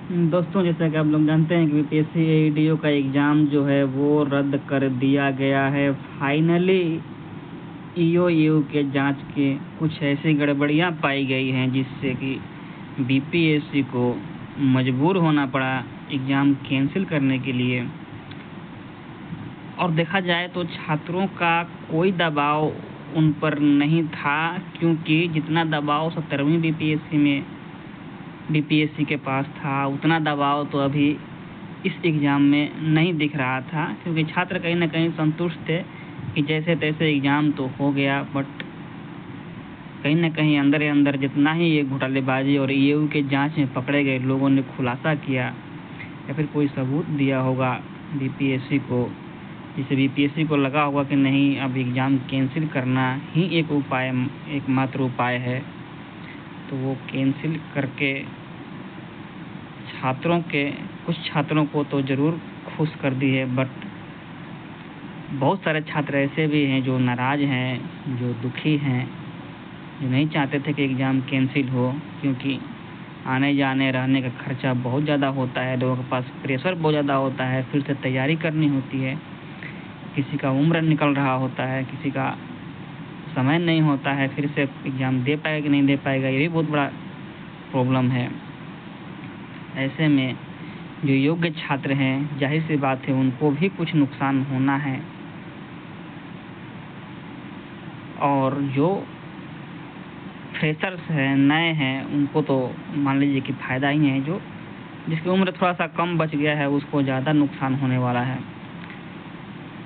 दोस्तों, जैसा कि आप लोग जानते हैं कि बीपीएससी एईडीओ का एग्ज़ाम जो है वो रद्द कर दिया गया है। फाइनली ईओयू के जांच के कुछ ऐसी गड़बड़ियां पाई गई हैं जिससे कि बीपीएससी को मजबूर होना पड़ा एग्ज़ाम कैंसिल करने के लिए। और देखा जाए तो छात्रों का कोई दबाव उन पर नहीं था, क्योंकि जितना दबाव 17वीं बीपीएससी के पास था उतना दबाव तो अभी इस एग्ज़ाम में नहीं दिख रहा था, क्योंकि छात्र कहीं ना कहीं संतुष्ट थे कि जैसे तैसे एग्ज़ाम तो हो गया। बट कहीं ना कहीं अंदर ही अंदर जितना ही ये घोटालेबाजी और ईओयू के जांच में पकड़े गए लोगों ने खुलासा किया या फिर कोई सबूत दिया होगा बीपीएससी को, जिससे बीपीएससी को लगा होगा कि नहीं, अब एग्ज़ाम कैंसिल करना ही एकमात्र उपाय है, तो वो कैंसिल करके कुछ छात्रों को तो ज़रूर खुश कर दी है। बट बहुत सारे छात्र ऐसे भी हैं जो नाराज़ हैं, जो दुखी हैं, जो नहीं चाहते थे कि एग्ज़ाम कैंसिल हो, क्योंकि आने जाने रहने का खर्चा बहुत ज़्यादा होता है, लोगों के पास प्रेशर बहुत ज़्यादा होता है, फिर से तैयारी करनी होती है, किसी का उम्र निकल रहा होता है, किसी का समय नहीं होता है, फिर से एग्ज़ाम दे पाएगा कि नहीं दे पाएगा, ये भी बहुत बड़ा प्रॉब्लम है। ऐसे में जो योग्य छात्र हैं, जाहिर सी बात है उनको भी कुछ नुकसान होना है, और जो फ्रेशर्स हैं, नए हैं, उनको तो मान लीजिए कि फ़ायदा ही है। जिसकी उम्र थोड़ा सा कम बच गया है उसको ज़्यादा नुकसान होने वाला है।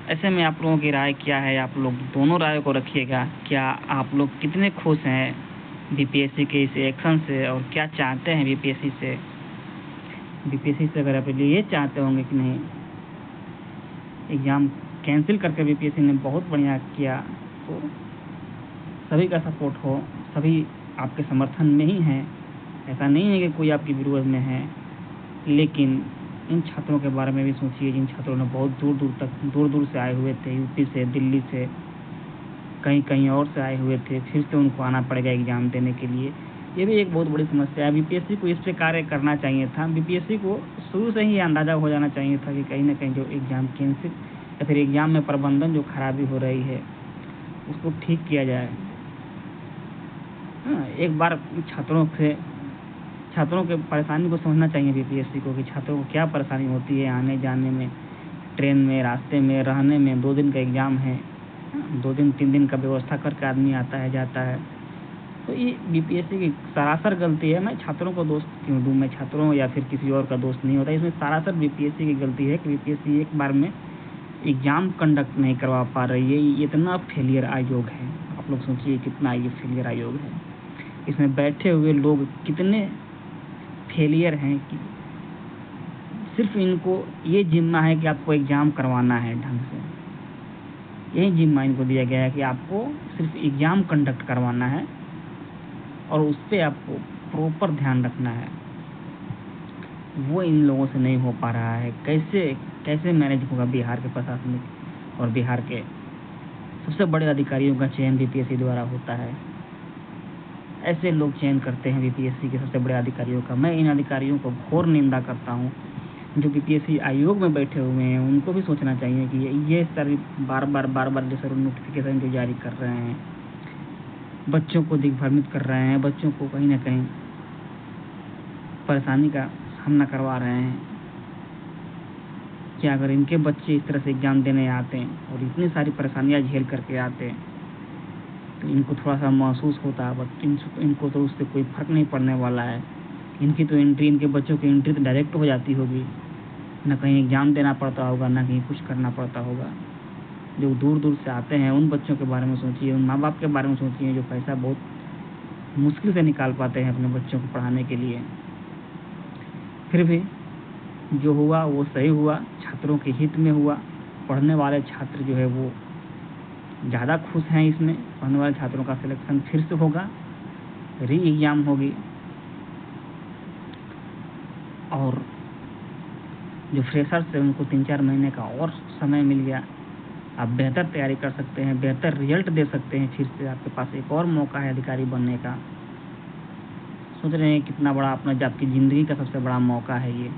ऐसे में आप लोगों की राय क्या है? आप लोग दोनों राय को रखिएगा। क्या आप लोग कितने खुश हैं बीपीएससी के इस एक्शन से, और क्या चाहते हैं बीपीएससी से? अगर आप ये चाहते होंगे कि नहीं, एग्ज़ाम कैंसिल करके बीपीएससी ने बहुत बढ़िया किया, तो सभी का सपोर्ट हो, सभी आपके समर्थन में ही हैं। ऐसा नहीं है कि कोई आपके विरोध में है, लेकिन इन छात्रों के बारे में भी सोचिए जिन छात्रों ने बहुत दूर दूर से आए हुए थे, यूपी से, दिल्ली से, कहीं और से आए हुए थे, फिर से उनको आना पड़ेगा एग्ज़ाम देने के लिए। ये भी एक बहुत बड़ी समस्या है। बीपीएससी को इस पे कार्य करना चाहिए था। बीपीएससी को शुरू से ही अंदाज़ा हो जाना चाहिए था कि कहीं ना कहीं जो एग्ज़ाम कैंसिल या फिर एग्ज़ाम में प्रबंधन जो खराबी हो रही है उसको ठीक किया जाए। हाँ, एक बार छात्रों के परेशानी को समझना चाहिए बीपीएससी को, कि छात्रों को क्या परेशानी होती है आने जाने में, ट्रेन में, रास्ते में, रहने में। 2 दिन का एग्ज़ाम है, 2 दिन 3 दिन का व्यवस्था करके आदमी आता है जाता है। तो ये बीपीएससी की सरासर गलती है। मैं छात्रों को दोस्त क्यों दूँ? मैं छात्रों या फिर किसी और का दोस्त नहीं होता। इसमें सरासर बीपीएससी की गलती है कि बीपीएससी एक बार में एग्ज़ाम कंडक्ट नहीं करवा पा रही है। ये इतना फेलियर आयोग है, आप लोग सोचिए कितना ये फेलियर आयोग है। इसमें बैठे हुए लोग कितने फेलियर हैं कि सिर्फ इनको ये जिम्मा है कि आपको एग्ज़ाम करवाना है ढंग से। यही जिम्मा इनको दिया गया है कि आपको सिर्फ एग्ज़ाम कंडक्ट करवाना है और उस पर आपको प्रॉपर ध्यान रखना है। वो इन लोगों से नहीं हो पा रहा है। कैसे मैनेज होगा बिहार के प्रशासनिक और बिहार के सबसे बड़े अधिकारियों का चयन बीपीएससी द्वारा होता है। ऐसे लोग चयन करते हैं बीपीएससी के सबसे बड़े अधिकारियों का। मैं इन अधिकारियों को घोर निंदा करता हूँ। जो बीपीएससी आयोग में बैठे हुए हैं उनको भी सोचना चाहिए कि ये सर बार बार जो सर नोटिफिकेशन जो जारी कर रहे हैं, बच्चों को दिग्भ्रमित कर रहे हैं, बच्चों को कहीं ना कहीं परेशानी का सामना करवा रहे हैं। क्या अगर इनके बच्चे इस तरह से एग्ज़ाम देने आते हैं और इतनी सारी परेशानियां झेल करके आते हैं तो इनको थोड़ा सा महसूस होता है, बट इनको तो उससे कोई फ़र्क नहीं पड़ने वाला है। इनके बच्चों की एंट्री तो डायरेक्ट हो जाती होगी, ना कहीं एग्ज़ाम देना पड़ता होगा, ना कहीं कुछ करना पड़ता होगा। जो दूर दूर से आते हैं उन बच्चों के बारे में सोचिए, उन माँ बाप के बारे में सोचिए जो पैसा बहुत मुश्किल से निकाल पाते हैं अपने बच्चों को पढ़ाने के लिए। फिर भी जो हुआ वो सही हुआ, छात्रों के हित में हुआ। पढ़ने वाले छात्र जो है वो ज़्यादा खुश हैं। इसमें पढ़ने वाले छात्रों का सिलेक्शन फिर से होगा, री एग्ज़ाम होगी, और जो फ्रेशर्स है उनको 3-4 महीने का और समय मिल गया। आप बेहतर तैयारी कर सकते हैं, बेहतर रिजल्ट दे सकते हैं। फिर से आपके पास एक और मौका है अधिकारी बनने का। सोच रहे हैं कितना बड़ा अपना आपकी ज़िंदगी का सबसे बड़ा मौका है ये।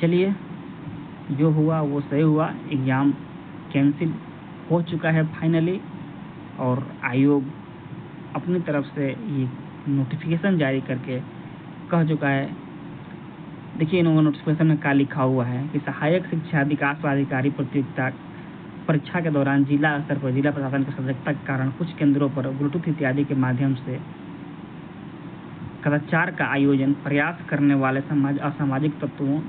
चलिए, जो हुआ वो सही हुआ, एग्ज़ाम कैंसिल हो चुका है फाइनली, और आयोग अपनी तरफ से ये नोटिफिकेशन जारी करके कह चुका है। देखिए, इन्होंने नोटिफिकेशन में क्या लिखा हुआ है कि सहायक शिक्षा विकास पदाधिकारी प्रतियोगिता परीक्षा के दौरान जिला स्तर पर जिला प्रशासन की सजगता के कारण कुछ केंद्रों पर ब्लूटूथ इत्यादि के माध्यम से कदाचार का आयोजन प्रयास करने वाले असामाजिक तत्वों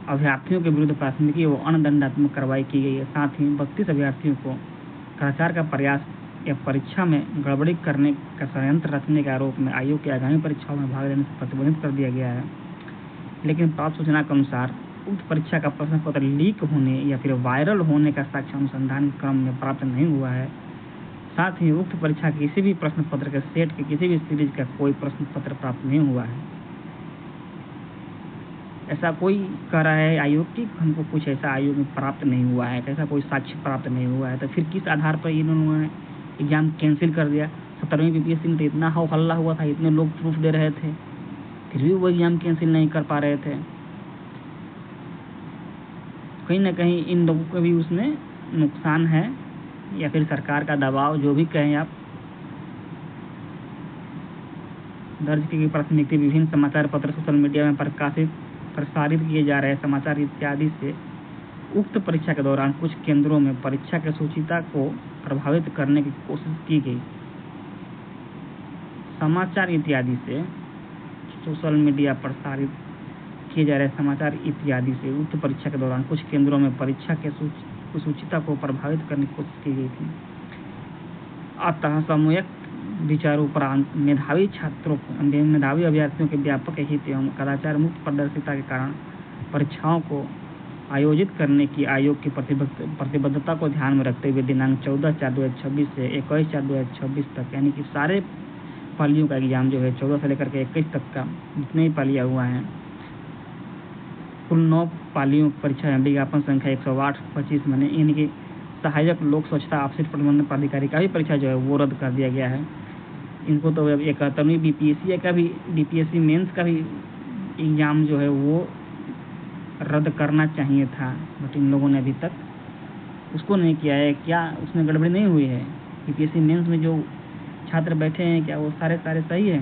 अभ्यर्थियों के विरुद्ध प्राथमिकी व अन्य दंडात्मक कार्रवाई की गई है। साथ ही 32 अभ्यर्थियों को कदाचार का प्रयास या परीक्षा में गड़बड़ी करने का षड्यंत्र रचने के आरोप में आयोग की आगामी परीक्षाओं में भाग लेने से प्रतिबंधित कर दिया गया है। लेकिन प्राप्त सूचना के अनुसार उक्त परीक्षा का प्रश्न पत्र लीक होने या फिर वायरल होने का साक्ष्य अनुसंधान के क्रम में प्राप्त नहीं हुआ है। साथ ही उक्त परीक्षा के किसी भी प्रश्न पत्र के सेट के किसी भी सीरीज का कोई प्रश्न पत्र प्राप्त नहीं हुआ है। ऐसा कोई कह रहा है आयोग की हमको कुछ ऐसा आयोग में प्राप्त नहीं हुआ है, ऐसा कोई साक्ष्य प्राप्त नहीं हुआ है, तो फिर किस आधार पर इन्होंने एग्जाम कैंसिल कर दिया? 17वीं बीपीएससी में तो इतना हल्ला हुआ था, इतने लोग प्रूफ दे रहे थे, फिर भी वो एग्जाम कैंसिल नहीं कर पा रहे थे। कहीं ना कहीं इन लोगों को भी उसमें नुकसान है, या फिर सरकार का दबाव, जो भी कहें आप। दर्ज की गई प्राथमिकी विभिन्न समाचार पत्र, सोशल मीडिया में प्रसारित किए जा रहे समाचार इत्यादि से उक्त परीक्षा के दौरान कुछ केंद्रों में परीक्षा की शुचिता को प्रभावित करने की कोशिश की गई। समाचार इत्यादि से, सोशल मीडिया प्रसारित किए जा रहे समाचार इत्यादि से उक्त परीक्षा के दौरान कुछ केंद्रों में परीक्षा के शुचिता को प्रभावित करने की कोशिश की गई थी। अतः सामूहिक विचारोपरांत मेधावी अभ्यर्थियों के व्यापक हित एवं कदाचार मुक्त पारदर्शिता के कारण परीक्षाओं को आयोजित करने की आयोग की प्रतिबद्धता को ध्यान में रखते हुए दिनांक 14/4/2026 से 21/4/2026 तक, यानी कि सारे पालियों का एग्जाम जो है 14 से लेकर के 21 तक का जितने भी पालियाँ हुआ है, कुल 9 पालियों की परीक्षा है। विज्ञापन संख्या 108/25 में, यानी कि सहायक लोक स्वच्छता आपसी प्रबंधन प्राधिकारी का भी परीक्षा जो है वो रद्द कर दिया गया है। इनको तो 71वीं बीपीएससी का भी बीपीएससी मेंस का भी एग्ज़ाम जो है वो रद्द करना चाहिए था, बट इन लोगों ने अभी तक उसको नहीं किया है। क्या उसमें गड़बड़ी नहीं हुई है? बीपीएससी मेंस में जो छात्र बैठे हैं क्या वो सारे सही है?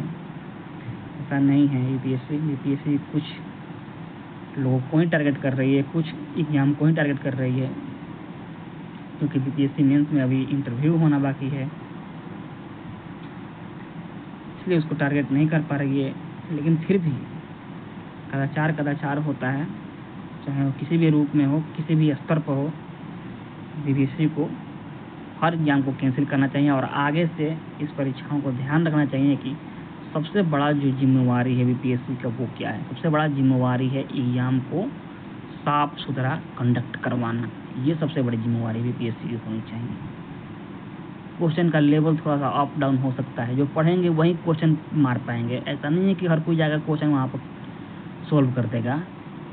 ऐसा नहीं है। बीपीएससी कुछ लोगों को ही टारगेट कर रही है, कुछ एग्जाम को ही टारगेट कर रही है, क्योंकि बीपीएससी मेंस में अभी इंटरव्यू होना बाकी है, इसलिए उसको टारगेट नहीं कर पा रही है। लेकिन फिर भी कदाचार होता है, चाहे वो किसी भी रूप में हो, किसी भी स्तर पर हो। बीपीएससी को हर एग्जाम को कैंसिल करना चाहिए, और आगे से इस परीक्षाओं को ध्यान रखना चाहिए कि सबसे बड़ा जो जिम्मेवारी है बीपीएससी का वो क्या है। सबसे बड़ा जिम्मेवारी है एग्जाम को साफ सुथरा कंडक्ट करवाना। ये सबसे बड़ी जिम्मेवारी बीपीएससी की होनी चाहिए। क्वेश्चन का लेवल थोड़ा सा अप डाउन हो सकता है, जो पढ़ेंगे वही क्वेश्चन मार पाएंगे। ऐसा नहीं है कि हर कोई जाकर क्वेश्चन वहाँ पर सोल्व कर देगा,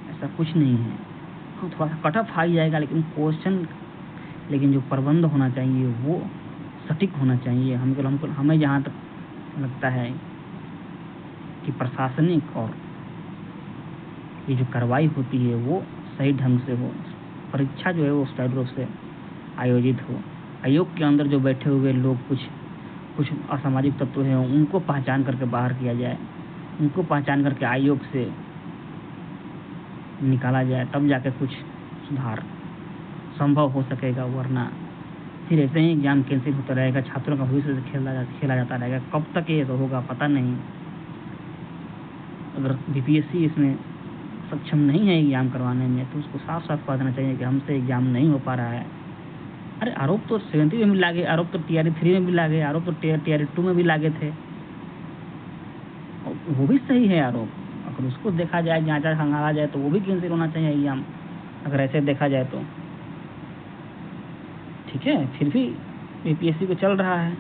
ऐसा कुछ नहीं है। हाँ, थोड़ा सा कट ऑफ आ जाएगा, लेकिन जो प्रबंध होना चाहिए वो सटीक होना चाहिए। हमें जहाँ तक लगता है कि प्रशासनिक और ये जो कार्रवाई होती है वो सही ढंग से हो, परीक्षा जो है वो सुचारू रूप से आयोजित हो। आयोग के अंदर जो बैठे हुए लोग कुछ असामाजिक तत्व हैं, उनको पहचान करके बाहर किया जाए, उनको पहचान करके आयोग से निकाला जाए, तब जाकर कुछ सुधार संभव हो सकेगा। वरना फिर ऐसे ही एग्जाम कैंसिल होता रहेगा, छात्रों का भविष्य से खेला जाता रहेगा। कब तक ये तो होगा पता नहीं। अगर बीपीएससी इसमें सक्षम नहीं है एग्जाम करवाने में, तो उसको साफ साफ कह देना चाहिए कि हमसे एग्जाम नहीं हो पा रहा है। अरे आरोप तो 70 में भी लागे, आरोप तो TRE 3 में भी लागे, आरोप तो TRE 2 में भी लागे थे, वो भी सही है आरोप। अगर उसको देखा जाए, जांचा खंगाला जाए, तो वो भी कैंसिल होना चाहिए एग्जाम, अगर ऐसे देखा जाए तो। ठीक है, फिर भी बीपीएससी को चल रहा है।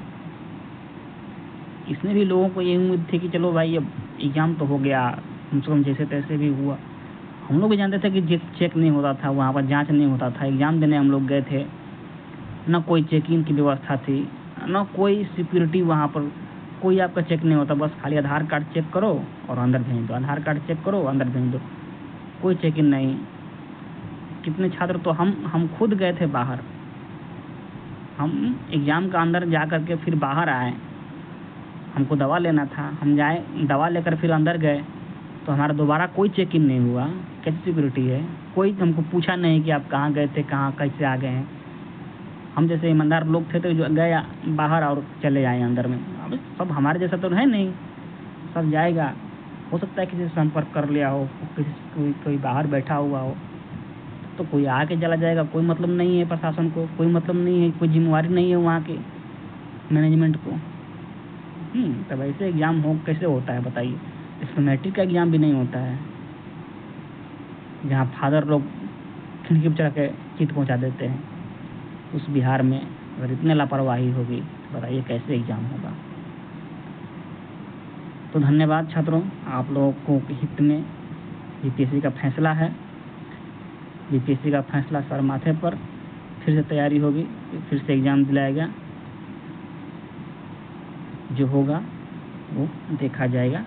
इसमें भी लोगों को ये उम्मीद थी कि चलो भाई अब एग्जाम तो हो गया, कम से कम जैसे तैसे भी हुआ। हम लोग भी जानते थे कि चेक नहीं होता था, वहाँ पर जांच नहीं होता था। एग्जाम देने हम लोग गए थे, ना कोई चेकिंग की व्यवस्था थी, ना कोई सिक्योरिटी वहाँ पर कोई आपका चेक नहीं होता, बस खाली आधार कार्ड चेक करो और अंदर भेज दो, आधार कार्ड चेक करो अंदर भेज दो, कोई चेक इन नहीं। कितने छात्र तो हम खुद गए थे बाहर, हम एग्ज़ाम का अंदर जा कर के फिर बाहर आए, हमको दवा लेना था, हम जाए दवा लेकर फिर अंदर गए तो हमारा दोबारा कोई चेक इन नहीं हुआ। कैसी सिक्योरिटी है? कोई हमको पूछा नहीं कि आप कहाँ गए थे, कहाँ कैसे आ गए हैं। हम जैसे ईमानदार लोग थे तो जो गए बाहर और चले आए अंदर में। अब सब हमारे जैसा तो है नहीं, सब जाएगा। हो सकता है किसी से संपर्क कर लिया हो, कोई बाहर बैठा हुआ हो, तो कोई आके चला जाएगा, कोई मतलब नहीं है प्रशासन को, कोई मतलब नहीं है, कोई जिम्मेवारी नहीं है वहाँ के मैनेजमेंट को। तब ऐसे एग्ज़ाम कैसे होता है बताइए? इसमें मैट्रिक का एग्ज़ाम भी नहीं होता है, जहाँ फादर लोग खिड़की पर चढ़ के चित पहुँचा देते हैं। उस बिहार में अगर इतने लापरवाही होगी तो बताइए कैसे एग्ज़ाम होगा। तो धन्यवाद छात्रों, आप लोगों के हित में बीपीएससी का फैसला है। बीपीएससी का फैसला सर माथे पर, फिर से तैयारी होगी, फिर से एग्ज़ाम दिलाएगा, जो होगा वो देखा जाएगा।